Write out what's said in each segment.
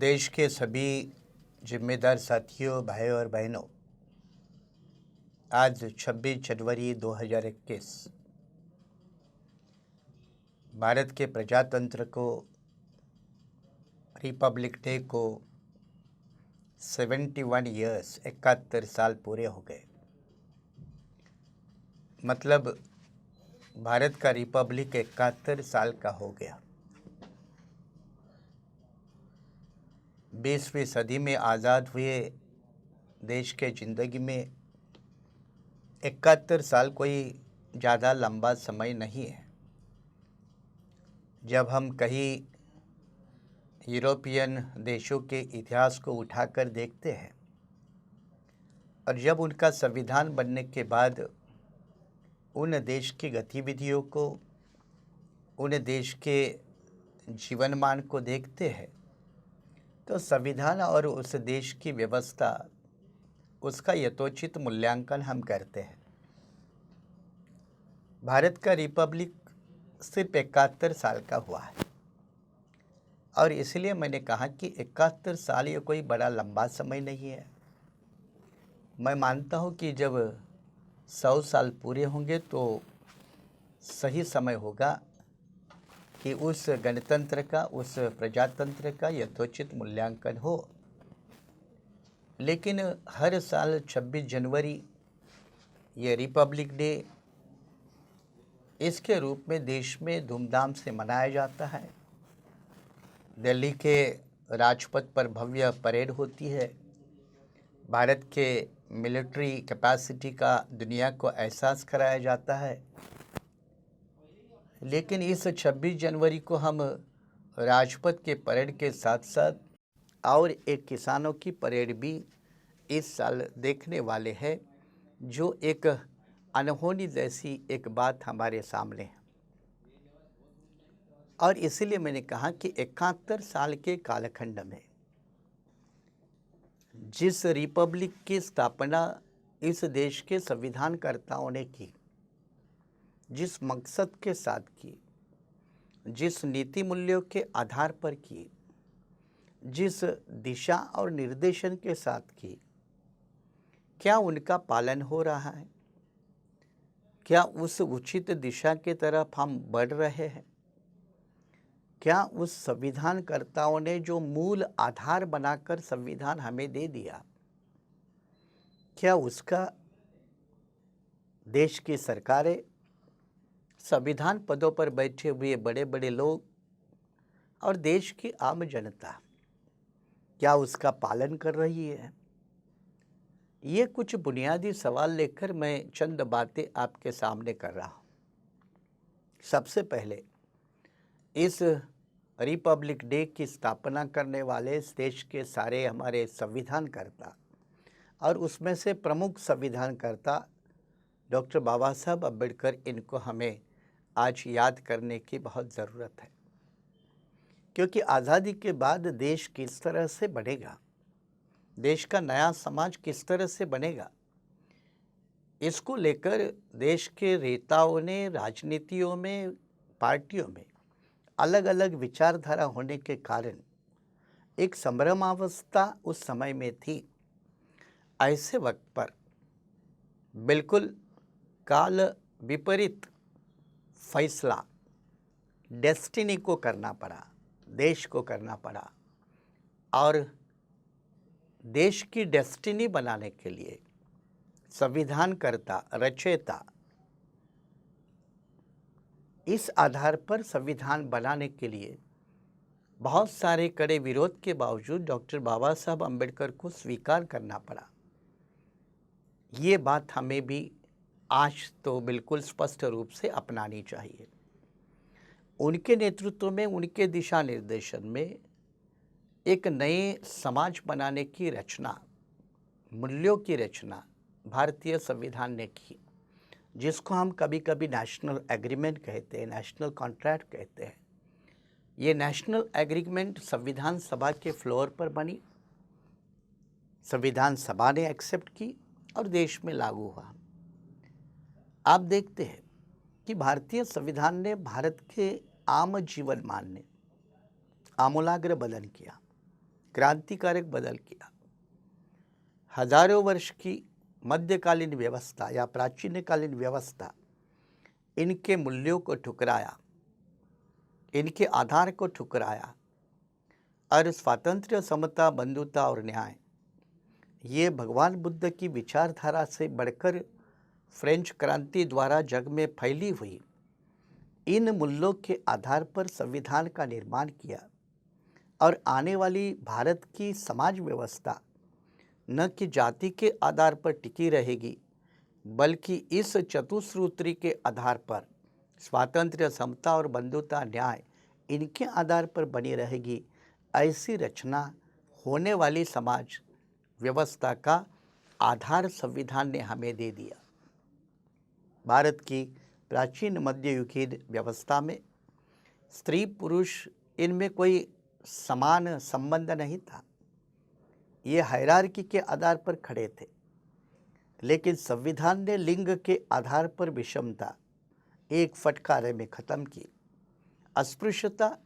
देश के सभी जिम्मेदार साथियों, भाइयों और बहनों, आज 26 जनवरी 2021 भारत के प्रजातंत्र को, रिपब्लिक डे को 71 ईयर्स 71 साल पूरे हो गए। मतलब भारत का रिपब्लिक 71 साल का हो गया। 20वीं सदी में आज़ाद हुए देश के ज़िंदगी में 71 साल कोई ज़्यादा लंबा समय नहीं है। जब हम कहीं यूरोपियन देशों के इतिहास को उठाकर देखते हैं और जब उनका संविधान बनने के बाद उन देश की गतिविधियों को, उन देश के जीवनमान को देखते हैं, तो संविधान और उस देश की व्यवस्था, उसका यथोचित मूल्यांकन हम करते हैं। भारत का रिपब्लिक सिर्फ 71 साल का हुआ है और इसलिए मैंने कहा कि 71 साल ये कोई बड़ा लंबा समय नहीं है। मैं मानता हूँ कि जब 100 साल पूरे होंगे तो सही समय होगा कि उस गणतंत्र का, उस प्रजातंत्र का यथोचित मूल्यांकन हो। लेकिन हर साल 26 जनवरी ये रिपब्लिक डे इसके रूप में देश में धूमधाम से मनाया जाता है। दिल्ली के राजपथ पर भव्य परेड होती है। भारत के मिलिट्री कैपेसिटी का दुनिया को एहसास कराया जाता है। लेकिन इस 26 जनवरी को हम राजपथ के परेड के साथ साथ और एक किसानों की परेड भी इस साल देखने वाले हैं, जो एक अनहोनी जैसी एक बात हमारे सामने है। और इसीलिए मैंने कहा कि 71 साल के कालखंड में जिस रिपब्लिक की स्थापना इस देश के संविधानकर्ताओं ने की, जिस मकसद के साथ की, जिस नीति मूल्यों के आधार पर की, जिस दिशा और निर्देशन के साथ की, क्या उनका पालन हो रहा है? क्या उस उचित दिशा की तरफ हम बढ़ रहे हैं? क्या उस संविधानकर्ताओं ने जो मूल आधार बनाकर संविधान हमें दे दिया, क्या उसका देश की सरकारें, संविधान पदों पर बैठे हुए बड़े बड़े लोग और देश की आम जनता क्या उसका पालन कर रही है? ये कुछ बुनियादी सवाल लेकर मैं चंद बातें आपके सामने कर रहा हूँ। सबसे पहले, इस रिपब्लिक डे की स्थापना करने वाले इस देश के सारे हमारे संविधानकर्ता और उसमें से प्रमुख संविधानकर्ता डॉक्टर बाबा साहब अम्बेडकर, इनको हमें आज याद करने की बहुत ज़रूरत है। क्योंकि आज़ादी के बाद देश किस तरह से बनेगा, देश का नया समाज किस तरह से बनेगा, इसको लेकर देश के नेताओं ने, राजनीतियों में, पार्टियों में अलग अलग विचारधारा होने के कारण एक संभ्रमावस्था उस समय में थी। ऐसे वक्त पर बिल्कुल काल विपरीत फैसला डेस्टिनी को करना पड़ा, देश को करना पड़ा। और देश की डेस्टिनी बनाने के लिए संविधानकर्ता, रचयिता, इस आधार पर संविधान बनाने के लिए बहुत सारे कड़े विरोध के बावजूद डॉक्टर बाबा साहब अम्बेडकर को स्वीकार करना पड़ा। ये बात हमें भी आज तो बिल्कुल स्पष्ट रूप से अपनानी चाहिए। उनके नेतृत्व में, उनके दिशा निर्देशन में एक नए समाज बनाने की रचना, मूल्यों की रचना भारतीय संविधान ने की, जिसको हम कभी कभी नेशनल एग्रीमेंट कहते हैं, नेशनल कॉन्ट्रैक्ट कहते हैं। ये नेशनल एग्रीमेंट संविधान सभा के फ्लोर पर बनी, संविधान सभा ने एक्सेप्ट की और देश में लागू हुआ। आप देखते हैं कि भारतीय संविधान ने भारत के आम जीवन मान ने आमूलाग्र बदल किया। क्रांतिकारक बदल किया। हजारों वर्ष की मध्यकालीन व्यवस्था या प्राचीनकालीन व्यवस्था इनके मूल्यों को ठुकराया, इनके आधार को ठुकराया और स्वातंत्र्य, समता, बंधुता और न्याय ये भगवान बुद्ध की विचारधारा से बढ़कर फ्रेंच क्रांति द्वारा जग में फैली हुई इन मूल्यों के आधार पर संविधान का निर्माण किया और आने वाली भारत की समाज व्यवस्था न कि जाति के आधार पर टिकी रहेगी, बल्कि इस चतुसूत्री के आधार पर स्वातंत्र्य, समता और बंधुता, न्याय इनके आधार पर बनी रहेगी। ऐसी रचना होने वाली समाज व्यवस्था का आधार संविधान ने हमें दे दिया। भारत की प्राचीन मध्ययुगीन व्यवस्था में स्त्री पुरुष इनमें कोई समान संबंध नहीं था, ये हायरार्की के आधार पर खड़े थे। लेकिन संविधान ने लिंग के आधार पर विषमता एक फटकारे में खत्म की। अस्पृश्यता,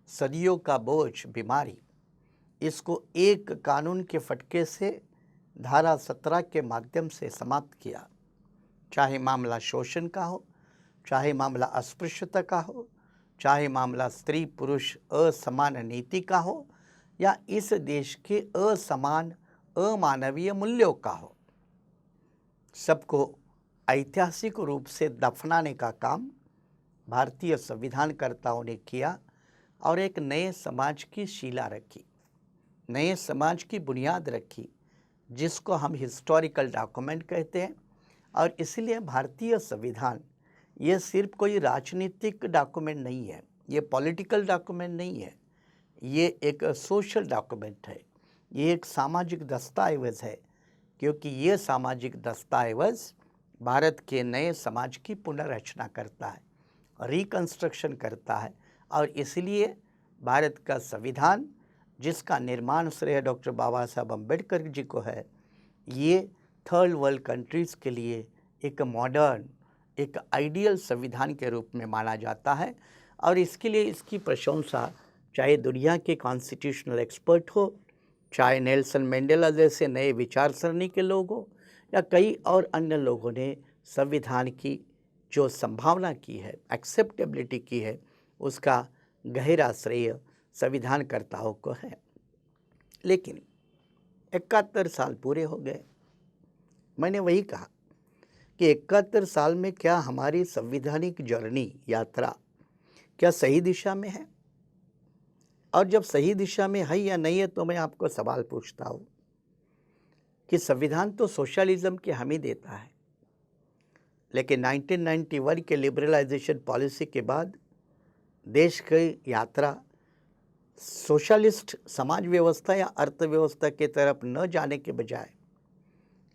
सदियों का बोझ, बीमारी, इसको एक कानून के फटके से धारा 17 के माध्यम से समाप्त किया। चाहे मामला शोषण का हो, चाहे मामला अस्पृश्यता का हो, चाहे मामला स्त्री पुरुष असमान नीति का हो या इस देश के असमान अमानवीय मूल्यों का हो, सबको ऐतिहासिक रूप से दफनाने का काम भारतीय संविधानकर्ताओं ने किया और एक नए समाज की शीला रखी, नए समाज की बुनियाद रखी, जिसको हम हिस्टोरिकल डॉक्यूमेंट कहते हैं। और इसलिए भारतीय संविधान ये सिर्फ कोई राजनीतिक डॉक्यूमेंट नहीं है, ये पॉलिटिकल डॉक्यूमेंट नहीं है, ये एक सोशल डॉक्यूमेंट है, ये एक सामाजिक दस्तावेज़ है, क्योंकि ये सामाजिक दस्तावेज़ भारत के नए समाज की पुनर्रचना करता है, रिकंस्ट्रक्शन करता है। और इसलिए भारत का संविधान, जिसका निर्माण श्रेय डॉक्टर बाबा साहब अम्बेडकर जी को है, ये थर्ड वर्ल्ड कंट्रीज़ के लिए एक मॉडर्न, एक आइडियल संविधान के रूप में माना जाता है। और इसके लिए इसकी प्रशंसा चाहे दुनिया के कॉन्स्टिट्यूशनल एक्सपर्ट हो, चाहे नेल्सन मंडेला जैसे नए विचार सरणी के लोग हो, या कई और अन्य लोगों ने संविधान की जो संभावना की है, एक्सेप्टेबिलिटी की है, उसका गहरा श्रेय संविधानकर्ताओं को है। लेकिन 71 साल पूरे हो गए। मैंने वही कहा कि 71 साल में क्या हमारी संवैधानिक जर्नी, यात्रा क्या सही दिशा में है? और जब सही दिशा में है या नहीं है, तो मैं आपको सवाल पूछता हूँ कि संविधान तो सोशलिज्म की हामी देता है, लेकिन 1991 के लिबरलाइजेशन पॉलिसी के बाद देश की यात्रा सोशलिस्ट समाज व्यवस्था या अर्थव्यवस्था की तरफ न जाने के बजाय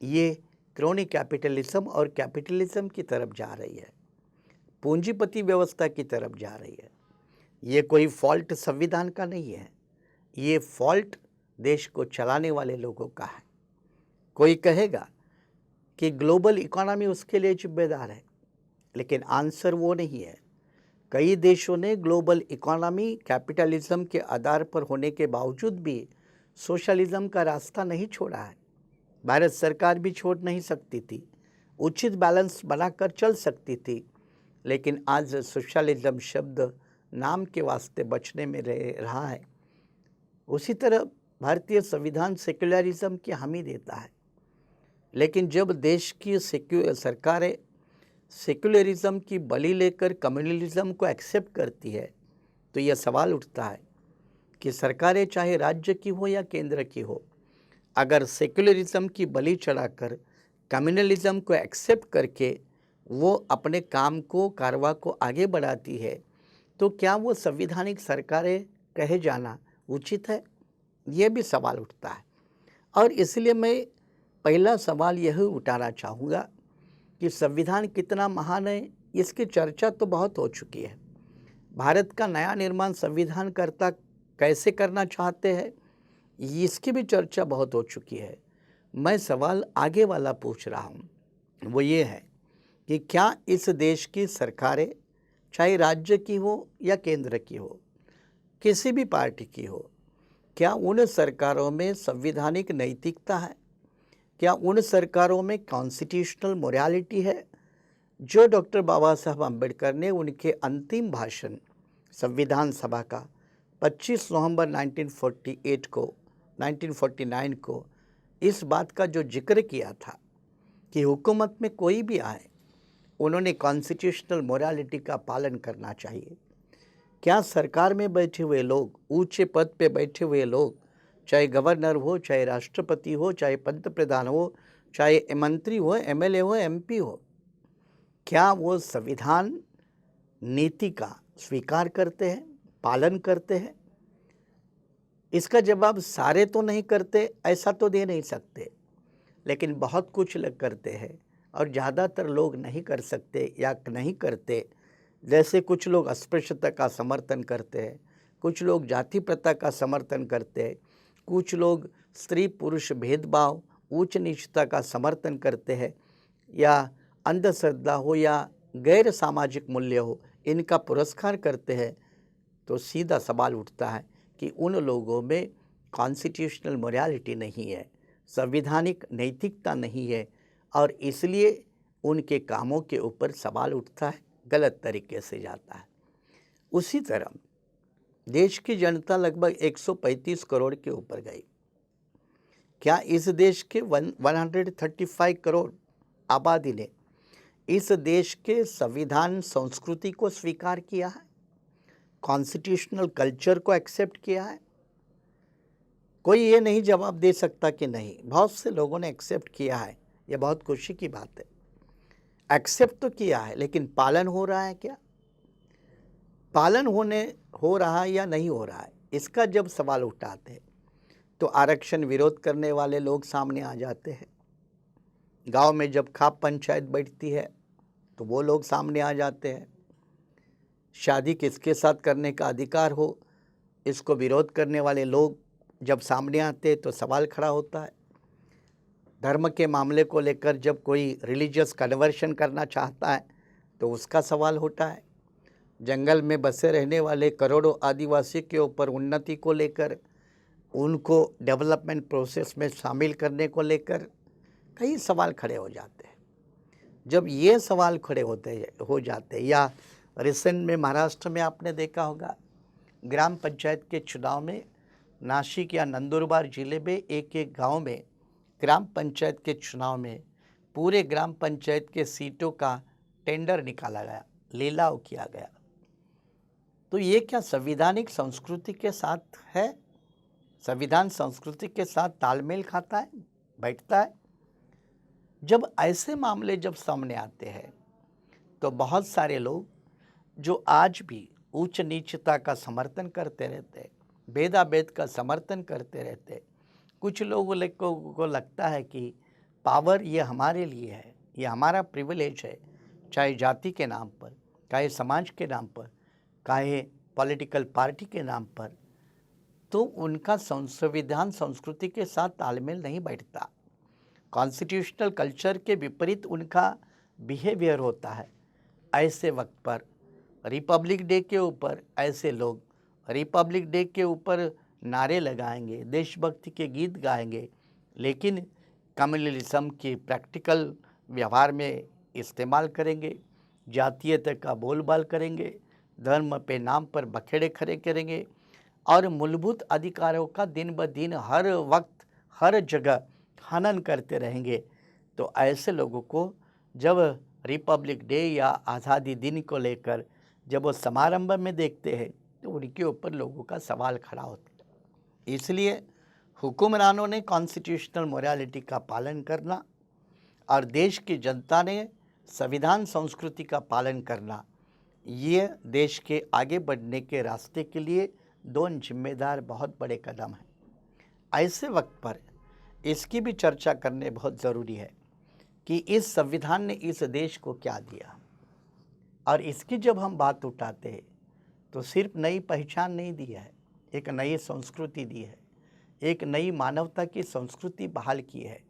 ये क्रोनी कैपिटलिज्म और कैपिटलिज्म की तरफ जा रही है, पूंजीपति व्यवस्था की तरफ जा रही है। ये कोई फॉल्ट संविधान का नहीं है, ये फॉल्ट देश को चलाने वाले लोगों का है। कोई कहेगा कि ग्लोबल इकोनॉमी उसके लिए जिम्मेदार है, लेकिन आंसर वो नहीं है। कई देशों ने ग्लोबल इकोनॉमी कैपिटलिज्म के आधार पर होने के बावजूद भी सोशलिज्म का रास्ता नहीं छोड़ा है। भारत सरकार भी छोड़ नहीं सकती थी, उचित बैलेंस बनाकर चल सकती थी, लेकिन आज सोशलिज्म शब्द नाम के वास्ते बचने में रहा है। उसी तरह भारतीय संविधान सेक्युलरिज्म की हामी देता है, लेकिन जब देश की सरकारें सेक्युलरिज्म की बलि लेकर कम्युनलिज्म को एक्सेप्ट करती है, तो यह सवाल उठता है कि सरकारें चाहे राज्य की हो या केंद्र की हो, अगर सेक्युलरिज्म की बलि चढ़ाकर कम्युनलिज्म को एक्सेप्ट करके वो अपने काम को, कारवा को आगे बढ़ाती है, तो क्या वो संवैधानिक सरकारें कहे जाना उचित है? ये भी सवाल उठता है। और इसलिए मैं पहला सवाल यह उठाना चाहूँगा कि संविधान कितना महान है, इसकी चर्चा तो बहुत हो चुकी है। भारत का नया निर्माण संविधानकर्ता कैसे करना चाहते हैं, इसकी भी चर्चा बहुत हो चुकी है। मैं सवाल आगे वाला पूछ रहा हूँ, वो ये है कि क्या इस देश की सरकारें, चाहे राज्य की हो या केंद्र की हो, किसी भी पार्टी की हो, क्या उन सरकारों में संवैधानिक नैतिकता है? क्या उन सरकारों में कॉन्स्टिट्यूशनल मोरालिटी है जो डॉक्टर बाबा साहब अम्बेडकर ने उनके अंतिम भाषण संविधान सभा का 25 नवंबर 1949 को इस बात का जो जिक्र किया था कि हुकूमत में कोई भी आए उन्होंने कॉन्स्टिट्यूशनल मोरालिटी का पालन करना चाहिए। क्या सरकार में बैठे हुए लोग, ऊंचे पद पे बैठे हुए लोग, चाहे गवर्नर हो, चाहे राष्ट्रपति हो, चाहे पंत प्रधान हो, चाहे मंत्री हो, एमएलए हो, एमपी हो, क्या वो संविधान नीति का स्वीकार करते हैं, पालन करते हैं? इसका जवाब सारे तो नहीं करते, ऐसा तो दे नहीं सकते, लेकिन बहुत कुछ लोग करते हैं और ज़्यादातर लोग नहीं कर सकते या नहीं करते। जैसे कुछ लोग अस्पृश्यता का समर्थन करते हैं, कुछ लोग जाति प्रथा का समर्थन करते हैं, कुछ लोग स्त्री पुरुष भेदभाव, उच्च नीचता का समर्थन करते हैं, या अंधश्रद्धा हो या गैर सामाजिक मूल्य हो, इनका पुरस्कार करते हैं। तो सीधा सवाल उठता है कि उन लोगों में कॉन्स्टिट्यूशनल मोरालिटी नहीं है, संवैधानिक नैतिकता नहीं है, और इसलिए उनके कामों के ऊपर सवाल उठता है, गलत तरीके से जाता है। उसी तरह देश की जनता लगभग 135 करोड़ के ऊपर गई। क्या इस देश के 135 करोड़ आबादी ने इस देश के संविधान संस्कृति को स्वीकार किया है, कॉन्स्टिट्यूशनल कल्चर को एक्सेप्ट किया है? कोई ये नहीं जवाब दे सकता कि नहीं। बहुत से लोगों ने एक्सेप्ट किया है, ये बहुत खुशी की बात है। एक्सेप्ट तो किया है, लेकिन पालन हो रहा है क्या? पालन हो रहा है या नहीं हो रहा है, इसका जब सवाल उठाते हैं तो आरक्षण विरोध करने वाले लोग सामने आ जाते हैं। गांव में जब खाप पंचायत बैठती है तो वो लोग सामने आ जाते हैं। शादी किसके साथ करने का अधिकार हो, इसको विरोध करने वाले लोग जब सामने आते हैं तो सवाल खड़ा होता है। धर्म के मामले को लेकर जब कोई रिलीजियस कन्वर्शन करना चाहता है तो उसका सवाल होता है। जंगल में बसे रहने वाले करोड़ों आदिवासी के ऊपर उन्नति को लेकर, उनको डेवलपमेंट प्रोसेस में शामिल करने को लेकर कई सवाल खड़े हो जाते हैं। जब ये सवाल खड़े हो जाते हैं, या रिसेंट में महाराष्ट्र में आपने देखा होगा ग्राम पंचायत के चुनाव में, नासिक या नंदुरबार जिले में एक गांव में ग्राम पंचायत के चुनाव में पूरे ग्राम पंचायत के सीटों का टेंडर निकाला गया, लिलाव किया गया। तो ये क्या संवैधानिक संस्कृति के साथ है? संविधान संस्कृति के साथ तालमेल खाता है, बैठता है? जब ऐसे मामले जब सामने आते हैं तो बहुत सारे लोग जो आज भी उच्च नीचता का समर्थन करते रहते, भेदाभेद का समर्थन करते रहते, कुछ लोगों को लगता है कि पावर ये हमारे लिए है, ये हमारा प्रिविलेज है, चाहे जाति के नाम पर, चाहे समाज के नाम पर, चाहे पॉलिटिकल पार्टी के नाम पर, तो उनका संविधान संस्कृति के साथ तालमेल नहीं बैठता। कॉन्स्टिट्यूशनल कल्चर के विपरीत उनका बिहेवियर होता है। ऐसे वक्त पर रिपब्लिक डे के ऊपर ऐसे लोग रिपब्लिक डे के ऊपर नारे लगाएंगे, देशभक्ति के गीत गाएंगे, लेकिन कम्युनलिज्म की प्रैक्टिकल व्यवहार में इस्तेमाल करेंगे, जातीयता का बोलबाल करेंगे, धर्म पे नाम पर बखेड़े खड़े करेंगे और मूलभूत अधिकारों का दिन ब दिन हर वक्त हर जगह हनन करते रहेंगे। तो ऐसे लोगों को जब रिपब्लिक डे या आज़ादी दिन को लेकर जब वो समारंभ में देखते हैं तो उनके ऊपर लोगों का सवाल खड़ा होता है। इसलिए हुक्मरानों ने कॉन्स्टिट्यूशनल मोरालिटी का पालन करना और देश की जनता ने संविधान संस्कृति का पालन करना, ये देश के आगे बढ़ने के रास्ते के लिए दोनों जिम्मेदार बहुत बड़े कदम हैं। ऐसे वक्त पर इसकी भी चर्चा करने बहुत ज़रूरी है कि इस संविधान ने इस देश को क्या दिया, और इसकी जब हम बात उठाते हैं तो सिर्फ नई पहचान नहीं दी है, एक नई संस्कृति दी है, एक नई मानवता की संस्कृति बहाल की है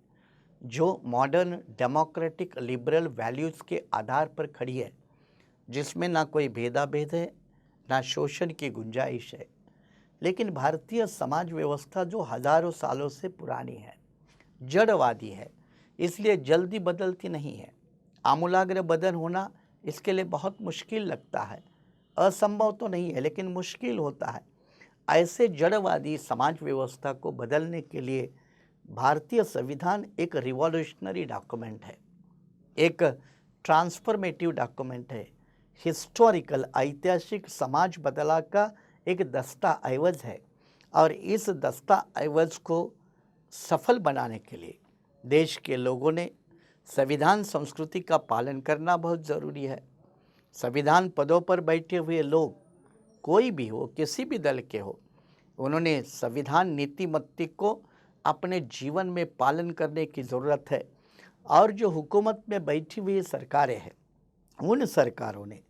जो मॉडर्न डेमोक्रेटिक लिबरल वैल्यूज़ के आधार पर खड़ी है, जिसमें ना कोई भेदाभेद है, ना शोषण की गुंजाइश है, लेकिन भारतीय समाज व्यवस्था जो हजारों सालों से पुरानी है, जड़वादी है, इसलिए जल्दी बदलती नहीं है। आमूलाग्र बदल होना इसके लिए बहुत मुश्किल लगता है। असंभव तो नहीं है, लेकिन मुश्किल होता है। ऐसे जड़वादी समाज व्यवस्था को बदलने के लिए भारतीय संविधान एक रिवॉल्यूशनरी डॉक्यूमेंट है, एक ट्रांसफॉर्मेटिव डॉक्यूमेंट है, हिस्टोरिकल ऐतिहासिक समाज बदला का एक दस्तावेज है। और इस दस्तावेज को सफल बनाने के लिए देश के लोगों ने संविधान संस्कृति का पालन करना बहुत ज़रूरी है। संविधान पदों पर बैठे हुए लोग कोई भी हो, किसी भी दल के हो, उन्होंने संविधान नीतिमत्ति को अपने जीवन में पालन करने की ज़रूरत है। और जो हुकूमत में बैठी हुई सरकारें हैं, उन सरकारों ने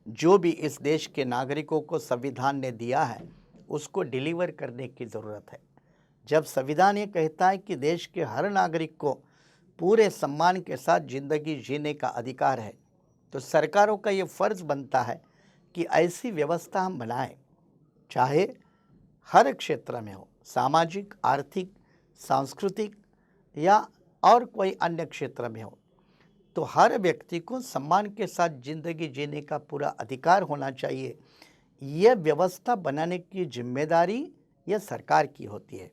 जो भी इस देश के नागरिकों को संविधान ने दिया है उसको डिलीवर करने की ज़रूरत है। जब संविधान ये कहता है कि देश के हर नागरिक को पूरे सम्मान के साथ ज़िंदगी जीने का अधिकार है, तो सरकारों का ये फ़र्ज़ बनता है कि ऐसी व्यवस्था हम बनाएं, चाहे हर क्षेत्र में हो, सामाजिक, आर्थिक, सांस्कृतिक या और कोई अन्य क्षेत्र में हो, तो हर व्यक्ति को सम्मान के साथ ज़िंदगी जीने का पूरा अधिकार होना चाहिए। यह व्यवस्था बनाने की जिम्मेदारी यह सरकार की होती है,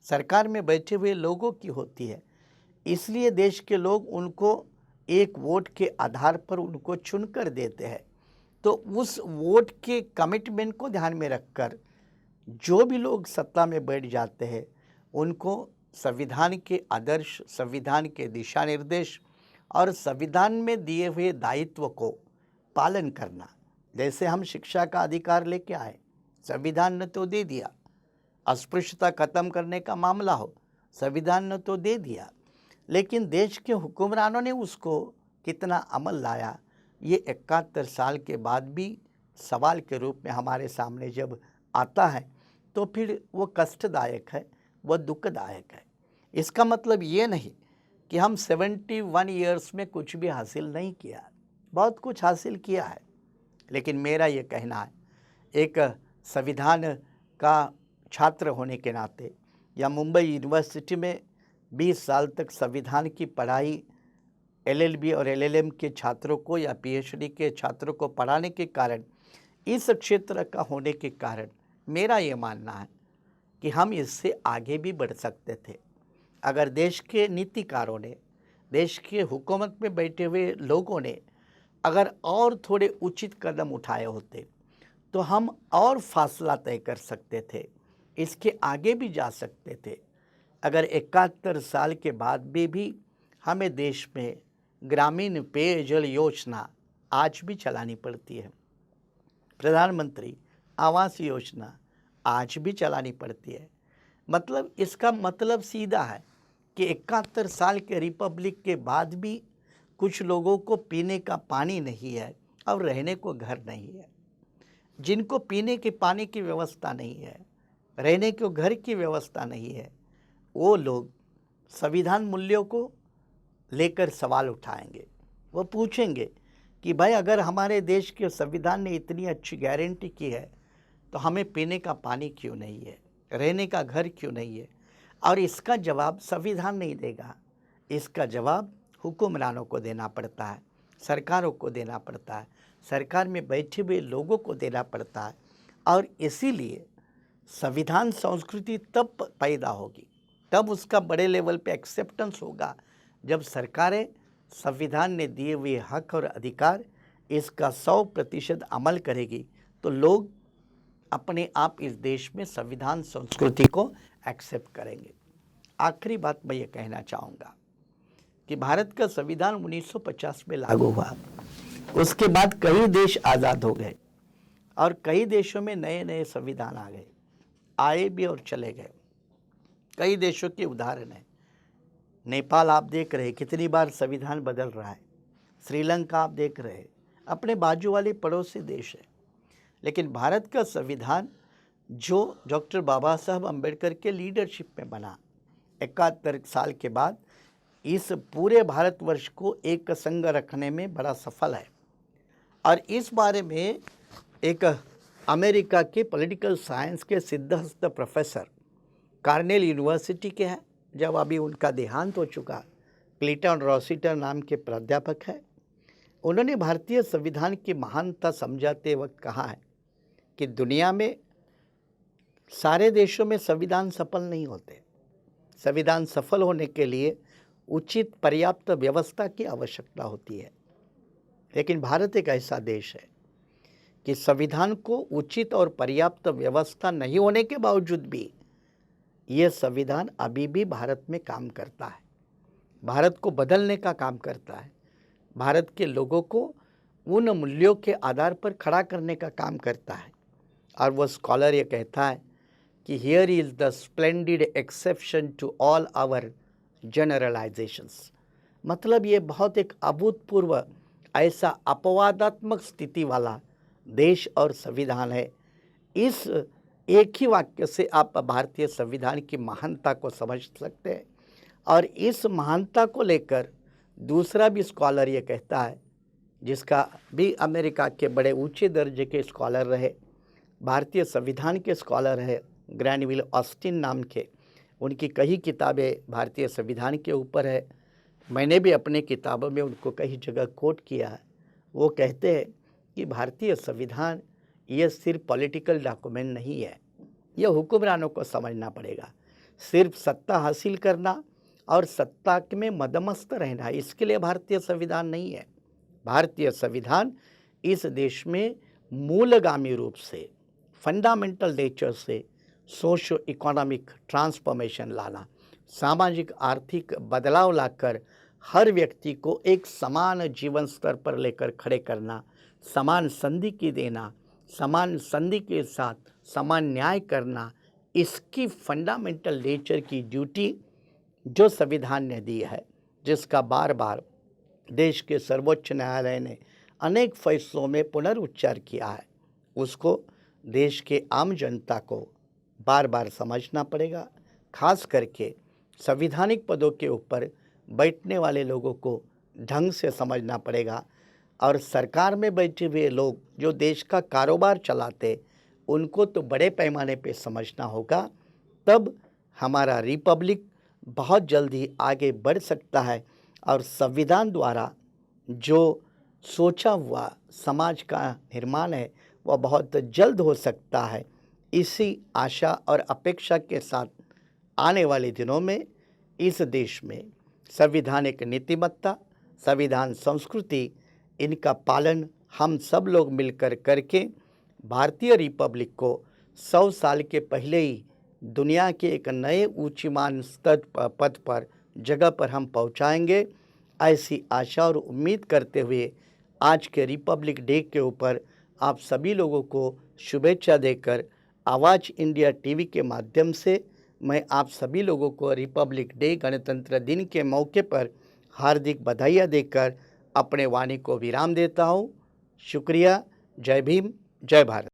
सरकार में बैठे हुए लोगों की होती है। इसलिए देश के लोग उनको एक वोट के आधार पर उनको चुनकर देते हैं। तो उस वोट के कमिटमेंट को ध्यान में रखकर जो भी लोग सत्ता में बैठ जाते हैं, उनको संविधान के आदर्श, संविधान के दिशा निर्देश और संविधान में दिए हुए दायित्व को पालन करना। जैसे हम शिक्षा का अधिकार लेके आए, संविधान ने तो दे दिया। अस्पृश्यता खत्म करने का मामला हो, संविधान ने तो दे दिया। लेकिन देश के हुक्मरानों ने उसको कितना अमल लाया, ये 71 साल के बाद भी सवाल के रूप में हमारे सामने जब आता है, तो फिर वो कष्टदायक है, वो दुखदायक है। इसका मतलब ये नहीं कि हम 71 ईयर्स में कुछ भी हासिल नहीं किया, बहुत कुछ हासिल किया है। लेकिन मेरा ये कहना है, एक संविधान का छात्र होने के नाते या मुंबई यूनिवर्सिटी में 20 साल तक संविधान की पढ़ाई LLB और LLM के छात्रों को या PhD के छात्रों को पढ़ाने के कारण, इस क्षेत्र का होने के कारण मेरा ये मानना है कि हम इससे आगे भी बढ़ सकते थे। अगर देश के नीतिकारों ने, देश के हुकूमत में बैठे हुए लोगों ने अगर और थोड़े उचित कदम उठाए होते, तो हम और फासला तय कर सकते थे, इसके आगे भी जा सकते थे। अगर 71 साल के बाद भी हमें देश में ग्रामीण पेयजल योजना आज भी चलानी पड़ती है, प्रधानमंत्री आवास योजना आज भी चलानी पड़ती है। मतलब इसका मतलब सीधा है कि 71 साल के रिपब्लिक के बाद भी कुछ लोगों को पीने का पानी नहीं है और रहने को घर नहीं है। जिनको पीने के पानी की व्यवस्था नहीं है, रहने को घर की व्यवस्था नहीं है, वो लोग संविधान मूल्यों को लेकर सवाल उठाएंगे। वो पूछेंगे कि भाई, अगर हमारे देश के संविधान ने इतनी अच्छी गारंटी की है, तो हमें पीने का पानी क्यों नहीं है, रहने का घर क्यों नहीं है? और इसका जवाब संविधान नहीं देगा, इसका जवाब हुक्मरानों को देना पड़ता है, सरकारों को देना पड़ता है, सरकार में बैठे हुए लोगों को देना पड़ता है। और इसीलिए संविधान संस्कृति तब पैदा होगी, तब उसका बड़े लेवल पे एक्सेप्टेंस होगा, जब सरकारें संविधान ने दिए हुए हक और अधिकार इसका 100% अमल करेगी, तो लोग अपने आप इस देश में संविधान संस्कृति को एक्सेप्ट करेंगे। आखिरी बात मैं ये कहना चाहूँगा कि भारत का संविधान 1950 में लागू हुआ, उसके बाद कई देश आज़ाद हो गए और कई देशों में नए नए संविधान आ गए, आए भी और चले गए। कई देशों के उदाहरण हैं। नेपाल आप देख रहे कितनी बार संविधान बदल रहा है, श्रीलंका आप देख रहे, अपने बाजू वाले पड़ोसी देश है। लेकिन भारत का संविधान जो डॉक्टर बाबा साहब अम्बेडकर के लीडरशिप में बना, 71 साल के बाद इस पूरे भारतवर्ष को एक संग रखने में बड़ा सफल है। और इस बारे में एक अमेरिका के पॉलिटिकल साइंस के सिद्धहस्त प्रोफेसर कार्नेल यूनिवर्सिटी के हैं, जब अभी उनका देहांत हो चुका। क्लिंटन रॉसिटर नाम के प्राध्यापक है। उन्होंने भारतीय संविधान की महानता समझाते वक्त कहा है कि दुनिया में सारे देशों में संविधान सफल नहीं होते। संविधान सफल होने के लिए उचित पर्याप्त व्यवस्था की आवश्यकता होती है। लेकिन भारत एक ऐसा देश है कि संविधान को उचित और पर्याप्त व्यवस्था नहीं होने के बावजूद भी यह संविधान अभी भी भारत में काम करता है, भारत को बदलने का काम करता है, भारत के लोगों को उन मूल्यों के आधार पर खड़ा करने का काम करता है। और वो स्कॉलर ये कहता है कि here is the splendid exception to all our generalisations. मतलब ये बहुत एक अभूतपूर्व ऐसा अपवादात्मक स्थिति वाला देश और संविधान है। इस एक ही वाक्य से आप भारतीय संविधान की महानता को समझ सकते हैं। और इस महानता को लेकर दूसरा भी स्कॉलर ये कहता है, जिसका भी अमेरिका के बड़े ऊंचे दर्जे के स्कॉलर रहे, भारतीय संविधान के स्कॉलर है, ग्रैनविल ऑस्टिन नाम के। उनकी कई किताबें भारतीय संविधान के ऊपर है। मैंने भी अपने किताबों में उनको कई जगह कोट किया है। वो कहते हैं कि भारतीय संविधान ये सिर्फ पॉलिटिकल डॉक्यूमेंट नहीं है, यह हुक्मरानों को समझना पड़ेगा। सिर्फ सत्ता हासिल करना और सत्ता में मदमस्त रहना, इसके लिए भारतीय संविधान नहीं है। भारतीय संविधान इस देश में मूलगामी रूप से, फंडामेंटल नेचर से सोशो इकोनॉमिक ट्रांसफॉर्मेशन लाना, सामाजिक आर्थिक बदलाव लाकर हर व्यक्ति को एक समान जीवन स्तर पर लेकर खड़े करना, समान संधि की देना, समान संधि के साथ समान न्याय करना, इसकी फंडामेंटल नेचर की ड्यूटी जो संविधान ने दी है, जिसका बार बार देश के सर्वोच्च न्यायालय ने अनेक फैसलों में पुनरुच्चार किया है, उसको देश के आम जनता को बार बार समझना पड़ेगा। खास करके संवैधानिक पदों के ऊपर बैठने वाले लोगों को ढंग से समझना पड़ेगा। और सरकार में बैठे हुए लोग जो देश का कारोबार चलाते, उनको तो बड़े पैमाने पे समझना होगा। तब हमारा रिपब्लिक बहुत जल्दी आगे बढ़ सकता है और संविधान द्वारा जो सोचा हुआ समाज का निर्माण है वह बहुत जल्द हो सकता है। इसी आशा और अपेक्षा के साथ आने वाले दिनों में इस देश में संवैधानिक नीतिमत्ता, संविधान संस्कृति, इनका पालन हम सब लोग मिलकर करके भारतीय रिपब्लिक को 100 साल के पहले ही दुनिया के एक नए ऊंचीमान स्तर पद पर जगह पर हम पहुंचाएंगे। ऐसी आशा और उम्मीद करते हुए आज के रिपब्लिक डे के ऊपर आप सभी लोगों को शुभेच्छा देकर आवाज़ इंडिया टीवी के माध्यम से मैं आप सभी लोगों को रिपब्लिक डे, गणतंत्र दिन के मौके पर हार्दिक बधाइयाँ देकर अपने वाणी को विराम देता हूँ। शुक्रिया। जय भीम, जय भारत।